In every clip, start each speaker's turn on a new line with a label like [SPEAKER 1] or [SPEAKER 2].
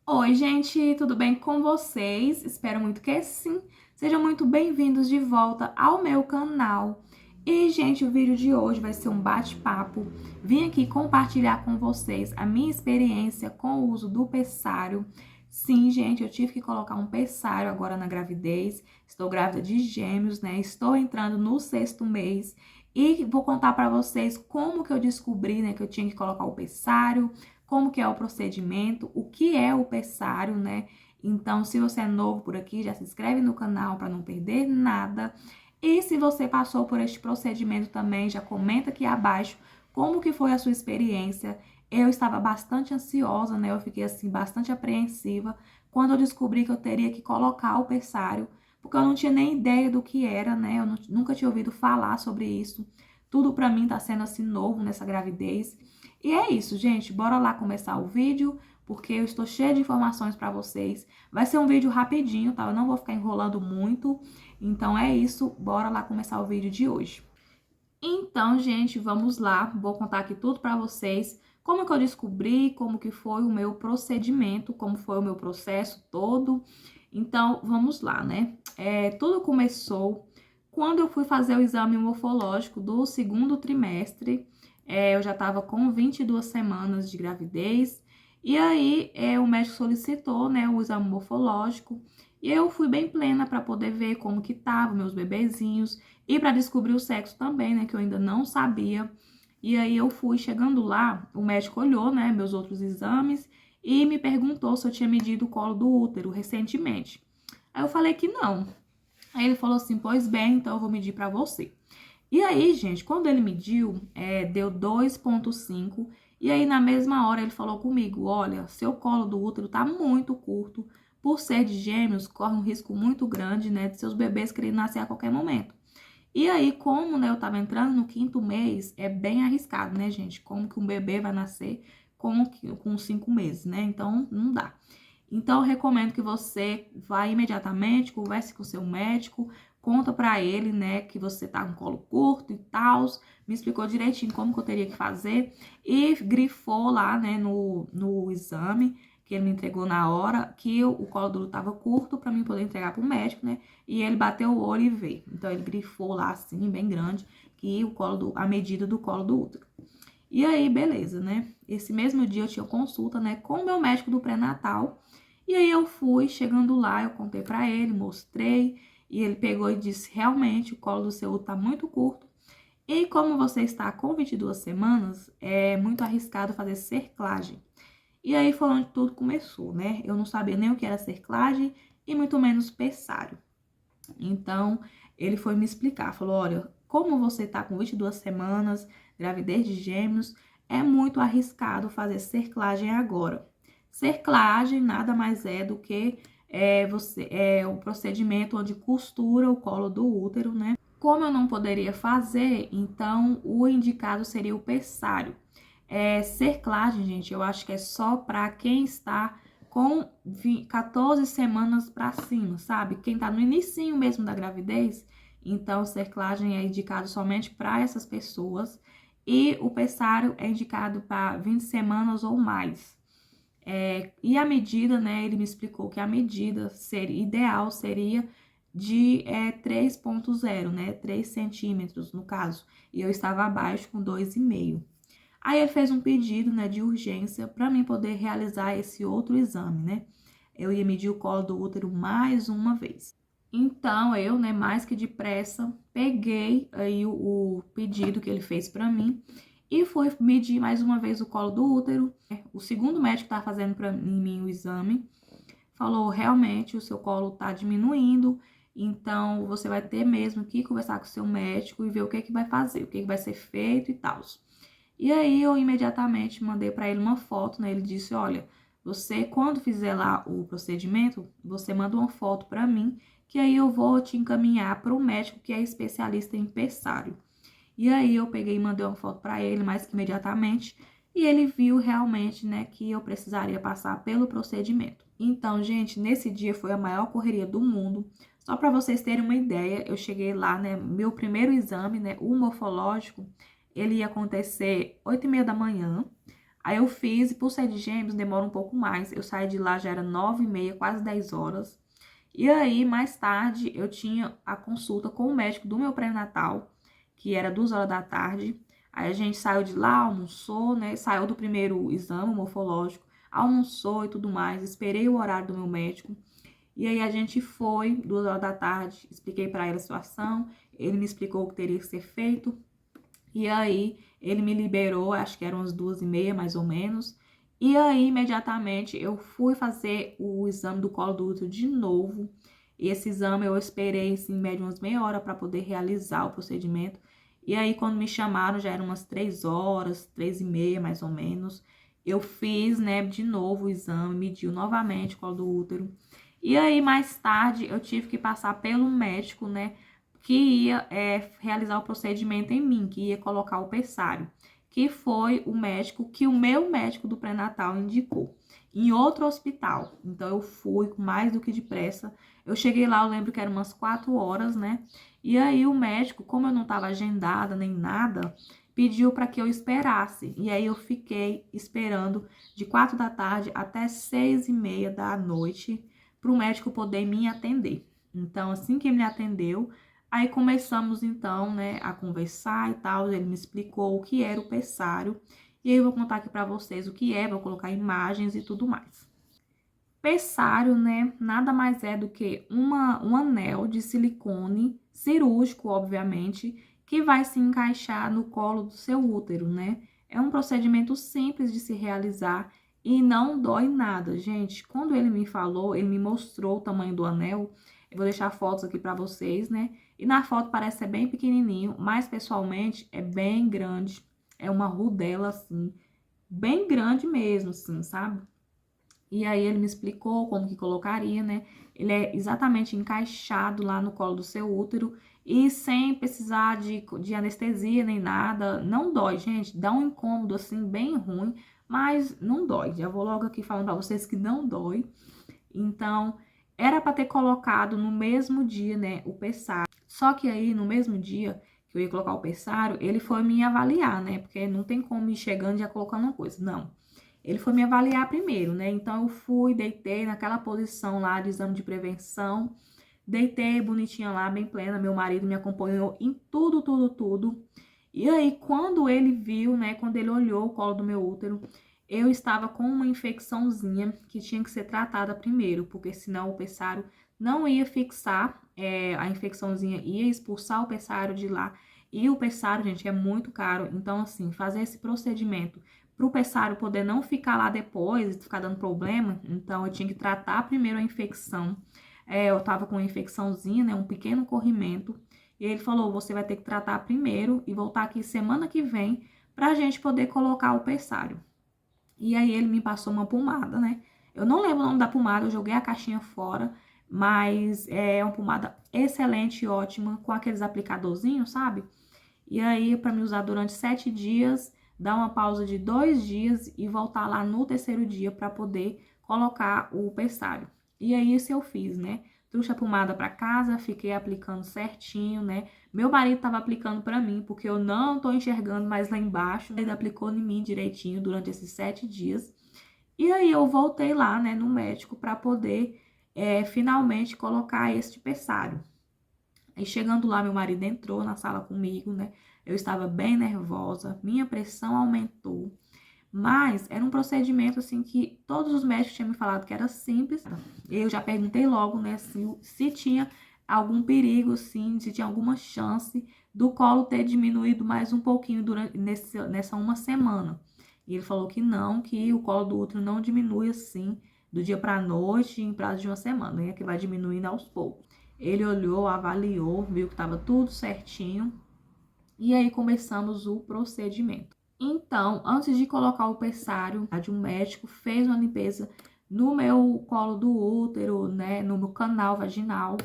[SPEAKER 1] Oi, gente, tudo bem com vocês? Espero muito que sim. Sejam muito bem-vindos de volta ao meu canal. E, gente, o vídeo de hoje vai ser um bate-papo. Vim aqui compartilhar com vocês a minha experiência com o uso do pessário. Sim, gente, eu tive que colocar um pessário agora na gravidez. Estou grávida de gêmeos, né? Estou entrando no 6º mês. E vou contar para vocês como que eu descobri, né, que eu tinha que colocar o pessário, como que é o procedimento, o que é o pessário, né? Então, se você é novo por aqui, já se inscreve no canal para não perder nada. E se você passou por este procedimento também, já comenta aqui abaixo como que foi a sua experiência. Eu estava bastante ansiosa, né? Eu fiquei assim bastante apreensiva quando eu descobri que eu teria que colocar o pessário, porque eu não tinha nem ideia do que era, né? Eu nunca tinha ouvido falar sobre isso. Tudo para mim tá sendo assim novo nessa gravidez. E é isso, gente. Bora lá começar o vídeo, porque eu estou cheia de informações para vocês. Vai ser um vídeo rapidinho, tá? Eu não vou ficar enrolando muito. Então é isso, bora lá começar o vídeo de hoje. Então, gente, vamos lá. Vou contar aqui tudo para vocês. Como que eu descobri, como que foi o meu procedimento, como foi o meu processo todo. Então, vamos lá, né? Tudo começou quando eu fui fazer o exame morfológico do 2º trimestre. Eu já estava com 22 semanas de gravidez. E aí, o médico solicitou, né, o exame morfológico. E eu fui bem plena para poder ver como que estavam meus bebezinhos. E para descobrir o sexo também, né, que eu ainda não sabia. E aí eu fui chegando lá, o médico olhou, né, meus outros exames e me perguntou se eu tinha medido o colo do útero recentemente. Aí eu falei que não. Aí ele falou assim: "Pois bem, então eu vou medir para você". E aí, gente, quando ele mediu, deu 2,5. E aí, na mesma hora, ele falou comigo: "Olha, seu colo do útero tá muito curto. Por ser de gêmeos, corre um risco muito grande, né, de seus bebês quererem nascer a qualquer momento". E aí, como, né, eu tava entrando no 5º mês, é bem arriscado, né, gente? Como que um bebê vai nascer com 5 meses, né? Então, não dá. Então, eu recomendo que você vá imediatamente, converse com o seu médico, conta pra ele, né, que você tá com colo curto e tal, me explicou direitinho como que eu teria que fazer e grifou lá, né, no exame que ele me entregou na hora, que o colo do útero tava curto pra mim poder entregar pro médico, né, e ele bateu o olho e veio. Então, ele grifou lá, assim, bem grande, que a medida do colo do útero. E aí, beleza, né? Esse mesmo dia eu tinha consulta, né, com o meu médico do pré-natal. E aí eu fui, chegando lá, eu contei pra ele, mostrei, e ele pegou e disse: "Realmente, o colo do seu útero tá muito curto. E como você está com 22 semanas, é muito arriscado fazer cerclagem". E aí foi onde tudo começou, né? Eu não sabia nem o que era cerclagem e muito menos pessário. Então, ele foi me explicar, falou: "Olha, como você tá com 22 semanas, gravidez de gêmeos, é muito arriscado fazer cerclagem agora". Cerclagem nada mais é do que o procedimento onde costura o colo do útero, né? Como eu não poderia fazer, então o indicado seria o pessário. Cerclagem, gente, eu acho que é só para quem está com 14 semanas para cima, sabe? Quem tá no inicinho mesmo da gravidez, então cerclagem é indicado somente para essas pessoas e o pessário é indicado para 20 semanas ou mais. E a medida, né, ele me explicou que a medida ideal seria de 3,0, né, 3 centímetros no caso, e eu estava abaixo com 2,5. Aí ele fez um pedido, né, de urgência para mim poder realizar esse outro exame, né? Eu ia medir o colo do útero mais uma vez. Então eu, né, mais que depressa, peguei aí o pedido que ele fez para mim e fui medir mais uma vez o colo do útero. O segundo médico que tá fazendo para mim o exame falou: "Realmente o seu colo tá diminuindo, então você vai ter mesmo que conversar com o seu médico e ver o que que vai fazer, o que que vai ser feito e tal". E aí eu imediatamente mandei para ele uma foto, né? Ele disse: "Olha, você quando fizer lá o procedimento, você manda uma foto para mim, que aí eu vou te encaminhar para o médico que é especialista em pessário". E aí eu peguei e mandei uma foto para ele mais que imediatamente, e ele viu realmente, né, que eu precisaria passar pelo procedimento. Então, gente, nesse dia foi a maior correria do mundo. Só para vocês terem uma ideia, eu cheguei lá, né, meu primeiro exame, né, o morfológico, ele ia acontecer 8h30 da manhã. Aí eu fiz, e por ser de gêmeos, demora um pouco mais. Eu saí de lá, já era 9h30, quase 10 horas. E aí, mais tarde, eu tinha a consulta com o médico do meu pré-natal, que era 2 horas da tarde. Aí a gente saiu de lá, almoçou, né? Saiu do primeiro exame morfológico, almoçou e tudo mais. Esperei o horário do meu médico. E aí a gente foi, 2 horas da tarde, expliquei para ele a situação. Ele me explicou o que teria que ser feito. E aí ele me liberou, acho que eram umas 2h30 mais ou menos. E aí, imediatamente, eu fui fazer o exame do colo do útero de novo. E esse exame eu esperei, assim, em média, umas meia hora para poder realizar o procedimento. E aí, quando me chamaram, já eram umas 3 horas, 3h30, mais ou menos. Eu fiz, né, de novo o exame, mediu novamente o colo do útero. E aí, mais tarde, eu tive que passar pelo médico, né, que ia realizar o procedimento em mim, que ia colocar o pessário, que foi o médico que o meu médico do pré-natal indicou, em outro hospital. Então, eu fui mais do que depressa. Eu cheguei lá, eu lembro que eram umas 4 horas, né? E aí, o médico, como eu não estava agendada nem nada, pediu para que eu esperasse. E aí, eu fiquei esperando de 4 da tarde até 6h30 da noite para o médico poder me atender. Então, assim que ele me atendeu, aí começamos então, né, a conversar e tal. Ele me explicou o que era o pessário. E aí eu vou contar aqui para vocês o que é, vou colocar imagens e tudo mais. Pessário, né, nada mais é do que um anel de silicone cirúrgico, obviamente, que vai se encaixar no colo do seu útero, né? É um procedimento simples de se realizar e não dói nada, gente. Quando ele me falou, ele me mostrou o tamanho do anel. Eu vou deixar fotos aqui para vocês, né? E na foto parece ser bem pequenininho, mas pessoalmente é bem grande. É uma rodela, assim, bem grande mesmo, assim, sabe? E aí ele me explicou como que colocaria, né? Ele é exatamente encaixado lá no colo do seu útero e sem precisar de anestesia nem nada. Não dói, gente. Dá um incômodo assim bem ruim, mas não dói. Já vou logo aqui falando pra vocês que não dói. Então, era para ter colocado no mesmo dia, né, o pessário. Só que aí, no mesmo dia que eu ia colocar o pessário, ele foi me avaliar, né? Porque não tem como ir chegando e já colocando uma coisa. Não. Ele foi me avaliar primeiro, né? Então, eu fui, deitei naquela posição lá de exame de prevenção. Deitei bonitinha lá, bem plena. Meu marido me acompanhou em tudo, tudo, tudo. E aí, quando ele viu, né? Quando ele olhou o colo do meu útero, eu estava com uma infecçãozinha que tinha que ser tratada primeiro, porque senão o pessário não ia fixar, a infecçãozinha ia expulsar o pessário de lá. E o pessário, gente, é muito caro. Então, assim, fazer esse procedimento para o pessário poder não ficar lá depois e ficar dando problema, então eu tinha que tratar primeiro a infecção. Eu tava com uma infecçãozinha, né, um pequeno corrimento, e ele falou, você vai ter que tratar primeiro e voltar aqui semana que vem pra gente poder colocar o pessário. E aí ele me passou uma pomada, né? Eu não lembro o nome da pomada, eu joguei a caixinha fora, mas é uma pomada excelente e ótima, com aqueles aplicadorzinhos, sabe? E aí, para me usar durante 7 dias, dar uma pausa de 2 dias e voltar lá no terceiro dia para poder colocar o pessário. E aí, isso eu fiz, né? Trouxe a pomada para casa, fiquei aplicando certinho, né? Meu marido tava aplicando para mim, porque eu não tô enxergando mais lá embaixo. Ele aplicou em mim direitinho durante esses 7 dias. E aí, eu voltei lá, né, no médico para poder finalmente colocar este pessário. Aí chegando lá, meu marido entrou na sala comigo, né? Eu estava bem nervosa, minha pressão aumentou. Mas era um procedimento assim que todos os médicos tinham me falado que era simples. Eu já perguntei logo, né, se tinha algum perigo, sim, se tinha alguma chance do colo ter diminuído mais um pouquinho durante nessa uma semana. E ele falou que não, que o colo do útero não diminui assim do dia para a noite em prazo de uma semana, né? Que vai diminuindo aos poucos. Ele olhou, avaliou, viu que estava tudo certinho. E aí começamos o procedimento. Então, antes de colocar o pessário, um médico fez uma limpeza no meu colo do útero, né, no meu canal vaginal.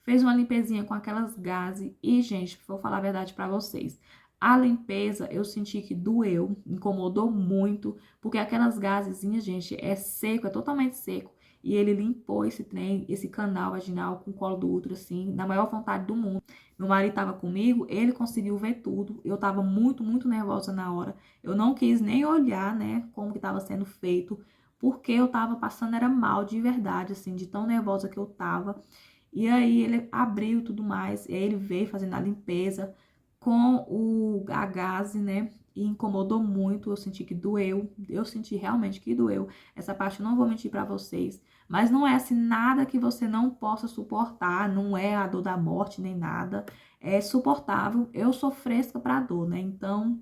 [SPEAKER 1] Fez uma limpezinha com aquelas gases. E, gente, vou falar a verdade pra vocês. A limpeza, eu senti que doeu, incomodou muito, porque aquelas gazezinhas, gente, é seco, é totalmente seco. E ele limpou esse trem, esse canal vaginal com o colo do útero, assim, na maior vontade do mundo. Meu marido tava comigo, ele conseguiu ver tudo. Eu tava muito, muito nervosa na hora. Eu não quis nem olhar, né, como que tava sendo feito, porque eu tava passando, era mal de verdade, assim, de tão nervosa que eu tava. E aí ele abriu e tudo mais, e aí ele veio fazendo a limpeza com a gaze, né? E incomodou muito, eu senti que doeu, eu senti realmente que doeu. Essa parte eu não vou mentir pra vocês, mas não é assim nada que você não possa suportar, não é a dor da morte nem nada, é suportável. Eu sou fresca pra dor, né? Então,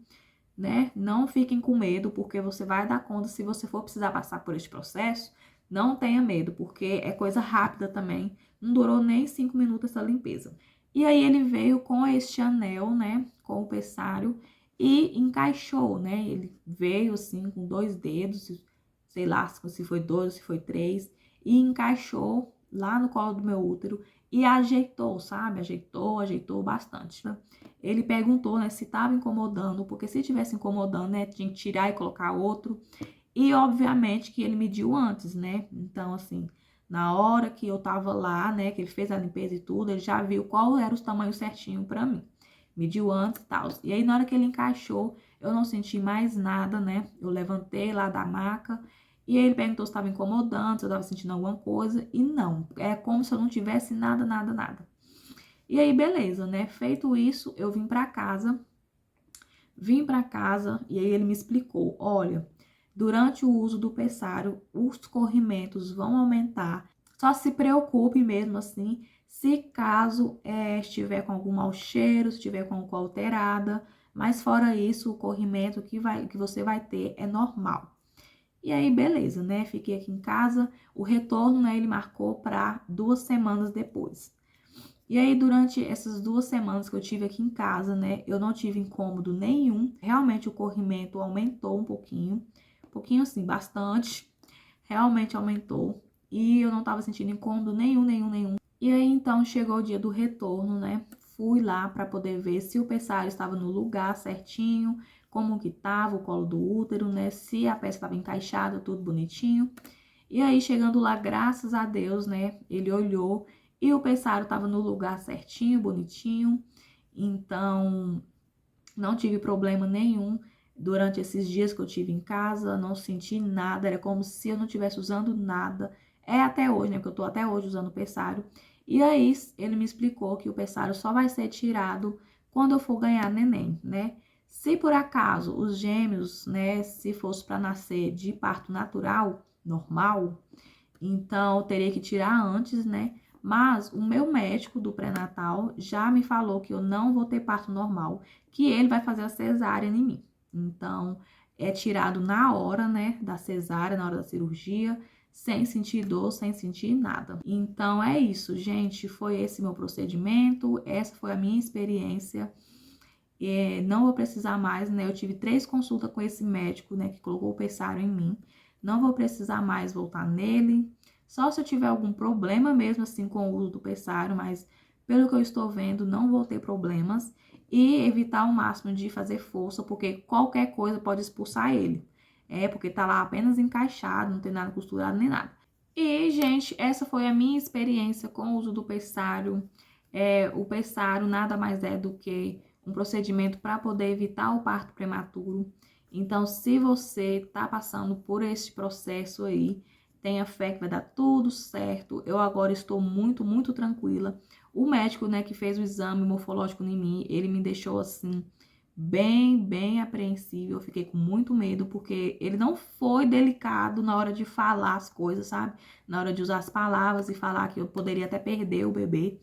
[SPEAKER 1] né, não fiquem com medo, porque você vai dar conta se você for precisar passar por este processo. Não tenha medo, porque é coisa rápida também. Não durou nem 5 minutos essa limpeza. E aí ele veio com este anel, né, com o pessário e encaixou, né? Ele veio assim com 2 dedos, sei lá se foi 2 ou se foi 3, e encaixou lá no colo do meu útero e ajeitou, sabe? Ajeitou bastante. Ele perguntou, né, se estava incomodando, porque se tivesse incomodando, né, tinha que tirar e colocar outro. E obviamente que ele mediu antes, né? Então, assim, na hora que eu tava lá, né, que ele fez a limpeza e tudo, ele já viu qual era os tamanhos certinho pra mim. Mediu antes e tal. E aí, na hora que ele encaixou, eu não senti mais nada, né? Eu levantei lá da maca e ele perguntou se estava incomodando, se eu tava sentindo alguma coisa. E não, é como se eu não tivesse nada. E aí, beleza, né? Feito isso, eu vim pra casa. Vim pra casa e aí ele me explicou, olha, durante o uso do pessário, os corrimentos vão aumentar. Só se preocupe mesmo assim, se caso estiver com algum mau cheiro, se estiver com algo alterada, mas fora isso, o corrimento que você vai ter é normal. E aí, beleza, né? Fiquei aqui em casa, o retorno, né, ele marcou para 2 semanas depois. E aí, durante essas 2 semanas que eu tive aqui em casa, né, eu não tive incômodo nenhum. Realmente o corrimento aumentou um pouquinho assim, bastante. Realmente aumentou. E eu não tava sentindo incômodo nenhum. E aí, então, chegou o dia do retorno, né? Fui lá para poder ver se o pessário estava no lugar certinho, como que tava o colo do útero, né? Se a peça estava encaixada, tudo bonitinho. E aí, chegando lá, graças a Deus, né? Ele olhou e o pessário tava no lugar certinho, bonitinho. Então, não tive problema nenhum durante esses dias que eu tive em casa. Não senti nada, era como se eu não estivesse usando nada. É até hoje, né? Porque eu tô até hoje usando o pessário. E aí, ele me explicou que o pessário só vai ser tirado quando eu for ganhar neném, né? Se por acaso os gêmeos, né, se fosse para nascer de parto natural, normal, então eu teria que tirar antes, né? Mas o meu médico do pré-natal já me falou que eu não vou ter parto normal, que ele vai fazer a cesárea em mim. Então, é tirado na hora, né, da cesárea, na hora da cirurgia, sem sentir dor, sem sentir nada. Então, é isso, gente. Foi esse meu procedimento, essa foi a minha experiência. Não vou precisar mais, né? Eu tive 3 consultas com esse médico, né, que colocou o pessário em mim. Não vou precisar mais voltar nele. Só se eu tiver algum problema mesmo, assim, com o uso do pessário, mas pelo que eu estou vendo, não vou ter problemas. E evitar ao máximo de fazer força, porque qualquer coisa pode expulsar ele. Porque tá lá apenas encaixado, não tem nada costurado nem nada. E, gente, essa foi a minha experiência com o uso do pessário. O pessário nada mais é do que um procedimento para poder evitar o parto prematuro. Então, se você tá passando por esse processo aí, tenha fé que vai dar tudo certo. Eu agora estou muito tranquila. O médico, né, que fez o exame morfológico em mim, ele me deixou assim bem apreensiva. Eu fiquei com muito medo porque ele não foi delicado na hora de falar as coisas, sabe? Na hora de usar as palavras e falar que eu poderia até perder o bebê.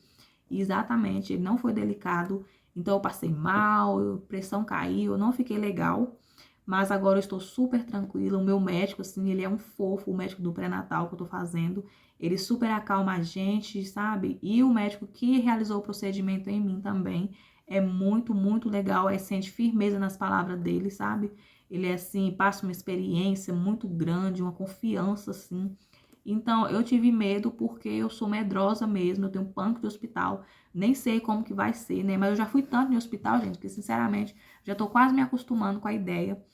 [SPEAKER 1] Exatamente, ele não foi delicado. Então eu passei mal, a pressão caiu, eu não fiquei legal. Mas agora eu estou super tranquila. O meu médico, assim, ele é um fofo, o médico do pré-natal que eu tô fazendo. Ele super acalma a gente, sabe? E o médico que realizou o procedimento em mim também é muito legal. Sente firmeza nas palavras dele, sabe? Ele é assim, passa uma experiência muito grande, uma confiança, assim. Então, eu tive medo porque eu sou medrosa mesmo, eu tenho pânico de hospital, nem sei como que vai ser, né? Mas eu já fui tanto em hospital, gente, que sinceramente já tô quase me acostumando com a ideia.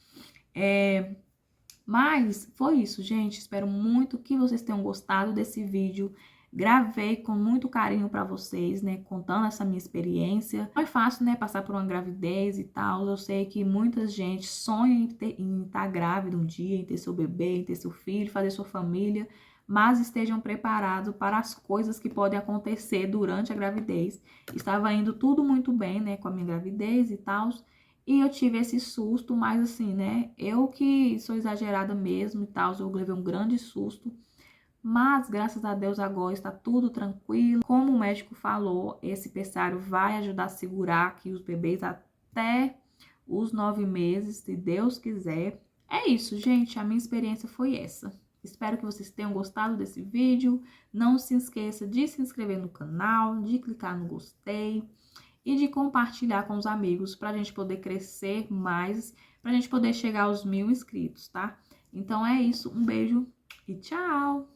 [SPEAKER 1] Mas foi isso, gente. Espero muito que vocês tenham gostado desse vídeo. Gravei com muito carinho pra vocês, né? Contando essa minha experiência. Não é fácil, né? Passar por uma gravidez e tal. Eu sei que muita gente sonha em estar grávida um dia, em ter seu bebê, em ter seu filho, fazer sua família. Mas estejam preparados para as coisas que podem acontecer durante a gravidez. Estava indo tudo muito bem, né? Com a minha gravidez e tal. E eu tive esse susto, mas assim, né? Eu que sou exagerada mesmo e tal, eu levei um grande susto. Mas, graças a Deus, agora está tudo tranquilo. Como o médico falou, esse pessário vai ajudar a segurar aqui os bebês até os 9 meses, se Deus quiser. É isso, gente. A minha experiência foi essa. Espero que vocês tenham gostado desse vídeo. Não se esqueça de se inscrever no canal, de clicar no gostei e de compartilhar com os amigos para a gente poder crescer mais, para a gente poder chegar aos 1000 inscritos, tá? Então é isso, um beijo e tchau!